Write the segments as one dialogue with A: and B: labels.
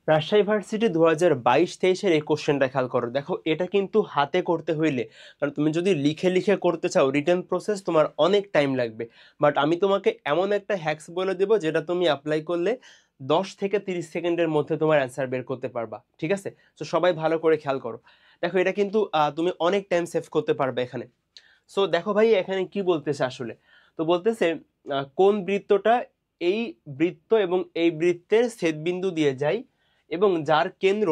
A: Rajshahi varsity 2022-23-এর এই কোশ্চেনটা খেয়াল করো। দেখো এটা কিন্তু হাতে করতে হইলে, কারণ তুমি যদি লিখে লিখে করতে চাও রিটেন প্রসেস তোমার অনেক টাইম লাগবে। বাট আমি তোমাকে এমন একটা হ্যাক্স বলে দেবো যেটা তুমি অ্যাপ্লাই করলে 10 থেকে 30 সেকেন্ডের মধ্যে তোমার অ্যান্সার বের করতে পারবা, ঠিক আছে? তো সবাই ভালো করে খেয়াল করো। দেখো এটা কিন্তু তুমি অনেক টাইম সেভ করতে পারবে এখানে। সো দেখো ভাই এখানে কি বলতেছে আসলে। তো বলতেছে কোন বৃত্তটা এই বৃত্ত এবং এই বৃত্তের ছেদবিন্দু দিয়ে যায় এবং যার কেন্দ্র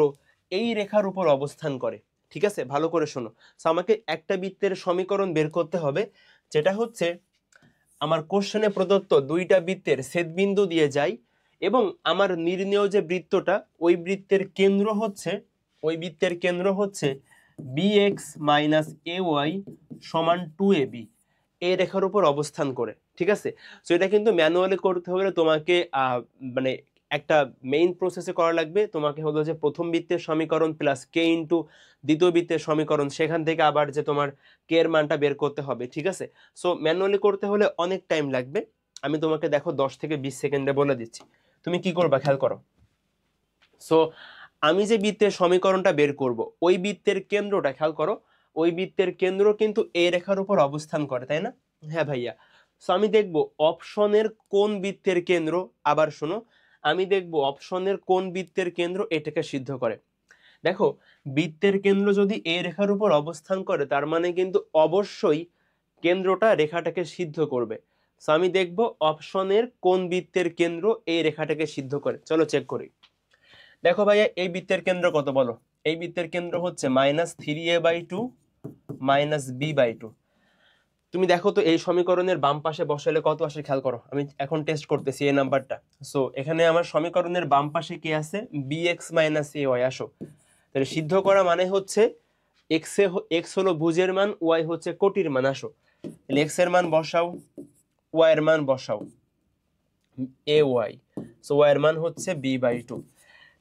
A: এই রেখার উপর অবস্থান করে। ঠিক আছে, ভালো করে শোনো। সো আমাকে একটা বৃত্তের সমীকরণ বের করতে হবে, যেটা হচ্ছে আমার কোশ্চেনে প্রদত্ত দুইটা বৃত্তের ছেদবিন্দু দিয়ে যায় এবং আমার নির্ণেয় যে বৃত্তটা, ওই বৃত্তের কেন্দ্র হচ্ছে, ওই বৃত্তের কেন্দ্র হচ্ছে bx মাইনাস এ ওয়াই সমান 2ab, এই রেখার উপর অবস্থান করে। ঠিক আছে, সো এটা কিন্তু ম্যানুয়ালি করতে হলে তোমাকে মানে একটা মেইন প্রসেসে করা লাগবে। তোমাকে হলো যে প্রথম বৃত্তের সমীকরণ প্লাস কে ইন্টু দ্বিতীয় বৃত্তের সমীকরণ, সেখান থেকে আবার যে তোমার কে এর মানটা বের করতে হবে। ঠিক আছে, সো ম্যানুয়ালি করতে হলে অনেক টাইম লাগবে। আমি তোমাকে দেখো 10 থেকে 20 সেকেন্ডে বলে দিচ্ছি, তুমি কি করবা খেয়াল করো। সো আমি যে বৃত্তের সমীকরণটা বের করব, ওই বৃত্তের কেন্দ্রটা খেয়াল করো, ওই বৃত্তের কেন্দ্র কিন্তু এই রেখার উপর অবস্থান করে, তাই না? হ্যাঁ ভাইয়া। সো আমি দেখব অপশনের কোন বৃত্তের কেন্দ্র, আবার শোনো, আমি দেখব অপশনের কোন বৃত্তের কেন্দ্র এটাকে সিদ্ধ করে। দেখো বৃত্তের কেন্দ্র যদি এই রেখার উপর অবস্থান করে, তার মানে কিন্তু অবশ্যই কেন্দ্রটা রেখাটাকে সিদ্ধ করবে। সো আমি দেখব অপশনের কোন বৃত্তের কেন্দ্র এই রেখাটাকে সিদ্ধ করে। চলো চেক করি। দেখো ভাইয়া এই বৃত্তের কেন্দ্র কত বলো? এই বৃত্তের কেন্দ্র হচ্ছে -3a/2 -b/2। তুমি দেখো তো এই সমীকরণের বাম পাশে বসালে কত আসে খেয়াল করো। আমি এখন টেস্ট করতেছি এই নাম্বারটা। সো এখানে আমার সমীকরণের বাম পাশে কি আছে? bx - ay। আসো, তাহলে সিদ্ধ করা মানে হচ্ছে এক্স হলো ভুজের মান, ওয়াই হচ্ছে কোটির মান। আসো, তাহলে এক্স এর মান বসাও, ওয়াই এর মান বসাও, এ ওয়াই। সো ওয়াই এর মান হচ্ছে b/2।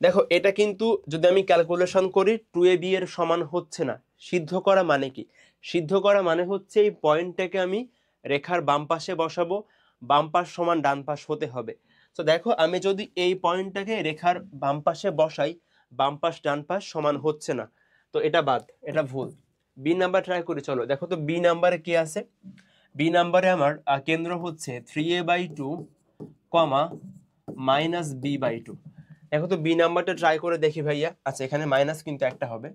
A: দেখো এটা কিন্তু যদি আমি ক্যালকুলেশন করি 2ab এর সমান হচ্ছে না। সিদ্ধ করা মানে কি? সিদ্ধ করা মানে হচ্ছে এই পয়েন্টটাকে আমি রেখার বাম পাশে বসাবো, বাম পাশ সমান ডান পাশ হতে হবে। তো দেখো আমি যদি এই পয়েন্টটাকে রেখার বাম পাশে বসাই, বাম পাশ ডান পাশ সমান হচ্ছে না, তো এটা বাদ, এটা ভুল। বি নাম্বার ট্রাই করি, চলো। দেখো তো বি নাম্বারে কি আছে। বি নাম্বারে আমার কেন্দ্র হচ্ছে 3a/2 কমা -b/2। দেখো তো বি নাম্বারটা ট্রাই করে দেখি ভাইয়া। আচ্ছা এখানে মাইনাস কিন্তু একটা হবে,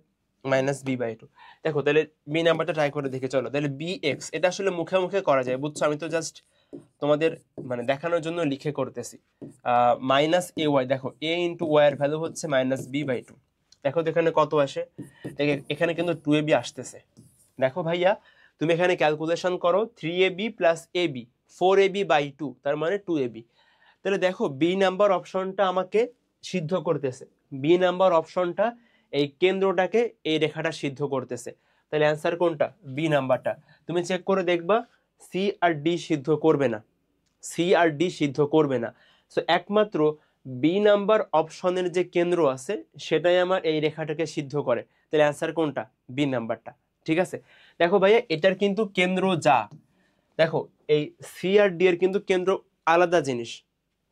A: -b/2। দেখো তাহলে বি নাম্বারটা ট্রাই করে দেখি, চলো। তাহলে bx, এটা আসলে মুখে মুখে করা যায়, বুঝছো? আমি তো জাস্ট তোমাদের মানে দেখানোর জন্য লিখে করতেছি। -a y, দেখো a ইন্টু ওয়াই এর ভ্যালু হচ্ছে -b/2। দেখো তো এখানে কত আসে। এখানে কিন্তু 2ab আসতেছে। দেখো ভাইয়া তুমি এখানে ক্যালকুলেশন করো, 3ab প্লাস ab, 4ab/2, তার মানে 2ab। তাহলে দেখো বি নাম্বার অপশনটা আমাকে সিদ্ধ করতেছে। বি নাম্বার অপশনটা এই কেন্দ্রটাকে, এই রেখাটা সিদ্ধ করতেছে। তাহলে অ্যান্সার কোনটা? বি নাম্বারটা। তুমি চেক করে দেখবা সি আর ডি সিদ্ধ করবে না, সি আর ডি সিদ্ধ করবে না। সো একমাত্র বি নাম্বার অপশনের যে কেন্দ্র আছে সেটাই আমার এই রেখাটাকে সিদ্ধ করে। তাহলে অ্যান্সার কোনটা? বি নাম্বারটা। ঠিক আছে, দেখো ভাইয়া এটার কিন্তু কেন্দ্র যা, দেখো এই সি আর ডি এর কিন্তু কেন্দ্র আলাদা জিনিস।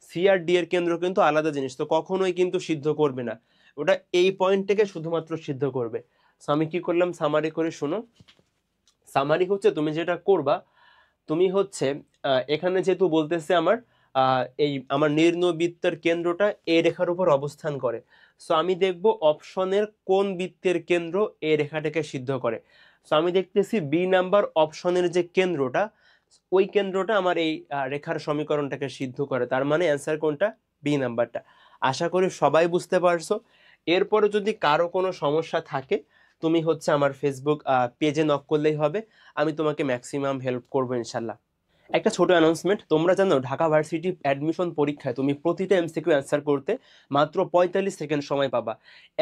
A: সি আর ডি এর কেন্দ্র কিন্তু আলাদা জিনিস, তো কখনোই কিন্তু সিদ্ধ করবে না। ওটা এই পয়েন্ট থেকে শুধুমাত্র সিদ্ধ করবে। সো আমি কি করলাম, সামারি করে শোনো। সামারি হচ্ছে তুমি যেটা করবা, তুমি হচ্ছে এখানে যেহেতু বলতেছে আমার এই আমার নির্ণয় বৃত্তের কেন্দ্রটা এই রেখার উপর অবস্থান করে। সো আমি দেখব অপশনের কোন বৃত্তের কেন্দ্র এই রেখাটাকে সিদ্ধ করে। সো আমি দেখতেছি বি নাম্বার অপশনের যে কেন্দ্রটা, ওই কেন্দ্রটা আমার এই রেখার সমীকরণটাকে সিদ্ধ করে। তার মানে অ্যান্সার কোনটা? বি নাম্বারটা। আশা করি সবাই বুঝতে পারছো। এরপরে যদি কারো কোনো সমস্যা থাকে, তুমি হচ্ছে আমার ফেসবুক পেজে নক করলেই হবে, আমি তোমাকে ম্যাক্সিমাম হেল্প করবো ইনশাল্লাহ। একটা ছোট অ্যানাউন্সমেন্ট, তোমরা জানো ঢাকা ভার্সিটি অ্যাডমিশন পরীক্ষায় তুমি প্রতিটা এমসিকিউ অ্যান্সার করতে মাত্র 45 সেকেন্ড সময় পাবা।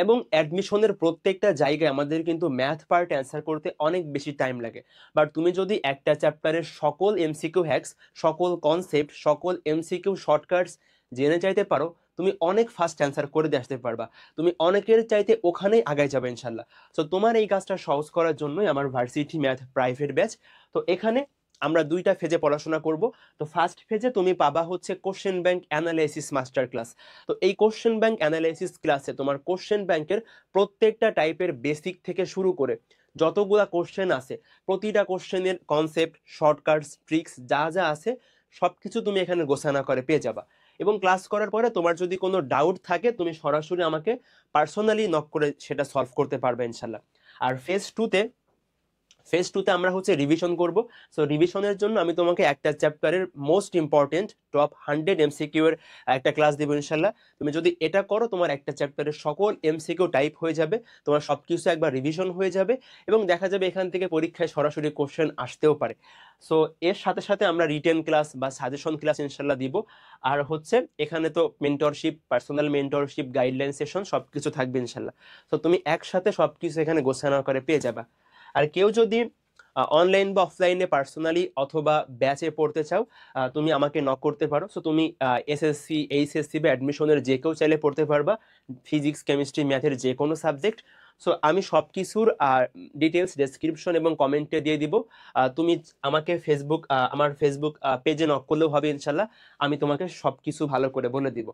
A: এবং অ্যাডমিশনের প্রত্যেকটা জায়গায় আমাদের কিন্তু ম্যাথ পার্ট অ্যান্সার করতে অনেক বেশি টাইম লাগে। বাট তুমি যদি একটা চ্যাপ্টারের সকল এমসিকিউ হ্যাক্স, সকল কনসেপ্ট, সকল এমসিকিউ শর্টকাটস জেনে চাইতে পারো, তুমি অনেক ফাস্ট অ্যান্সার করে দিয়ে আসতে পারবা। তুমি অনেকের চাইতে ওখানেই আগায় যাবে ইনশাল্লাহ। সো তোমার এই কাজটা সহজ করার জন্যই আমার ভার্সিটি ম্যাথ প্রাইভেট ব্যাচ। তো এখানে আমরা দুইটা ফেজে পড়াশোনা করব। তো ফার্স্ট ফেজে তুমি পাবা হচ্ছে question bank analysis master class. তো এই কোশ্চেন ব্যাংক অ্যানালাইসিস ক্লাসে তোমার কোশ্চেন ব্যাংকের প্রত্যেকটা টাইপের বেসিক থেকে শুরু করে যতগুলা কোশ্চেন আছে, প্রতিটা কোশ্চেনের কনসেপ্ট, শর্টকাটস, ট্রিক্স যা যা আছে সবকিছু তুমি এখানে গোছানো করে পেয়ে যাবা। এবং ক্লাস করার পরে তোমার যদি কোনো ডাউট থাকে তুমি সরাসরি আমাকে পার্সোনালি নক করে সেটা সলভ করতে পারবে ইনশাল্লাহ। আর ফেজ টুতে আমরা হচ্ছে রিভিশন করব। সো রিভিশনের জন্য আমি তোমাকে একটা চ্যাপ্টারের মোস্ট ইম্পর্টেন্ট টপ 100 এমসিকিউ এর একটা ক্লাস দেবো ইনশাল্লাহ। তুমি যদি এটা করো তোমার একটা চ্যাপ্টারের সকল এমসিকিউ টাইপ হয়ে যাবে, তোমার সব কিছু একবার রিভিশন হয়ে যাবে এবং দেখা যাবে এখান থেকে পরীক্ষায় সরাসরি কোশ্চেন আসতেও পারে। সো এর সাথে সাথে আমরা রিটেন ক্লাস বা সাজেশন ক্লাস ইনশাল্লাহ দিব। আর হচ্ছে এখানে তো mentorship, personal mentorship, guideline session সব কিছু থাকবে ইনশাল্লাহ। তো তুমি একসাথে সব কিছু এখানে গোছানো করে পেয়ে যাবা। আর কেউ যদি অনলাইন বা অফলাইনে পার্সোনালি অথবা ব্যাচে পড়তে চাও, তুমি আমাকে নক করতে পারো। সো তুমি এসএসসি, এইচএসসি বা অ্যাডমিশনের যে কেউ চাইলে পড়তে পারবা, ফিজিক্স, কেমিস্ট্রি, ম্যাথের যে কোনো সাবজেক্ট। সো আমি সব কিছুর ডিটেলস ডেসক্রিপশন এবং কমেন্টে দিয়ে দিব। তুমি আমাকে আমার ফেসবুক পেজে নক করলেও হবে ইনশাল্লাহ, আমি তোমাকে সব কিছু ভালো করে বলে দিব।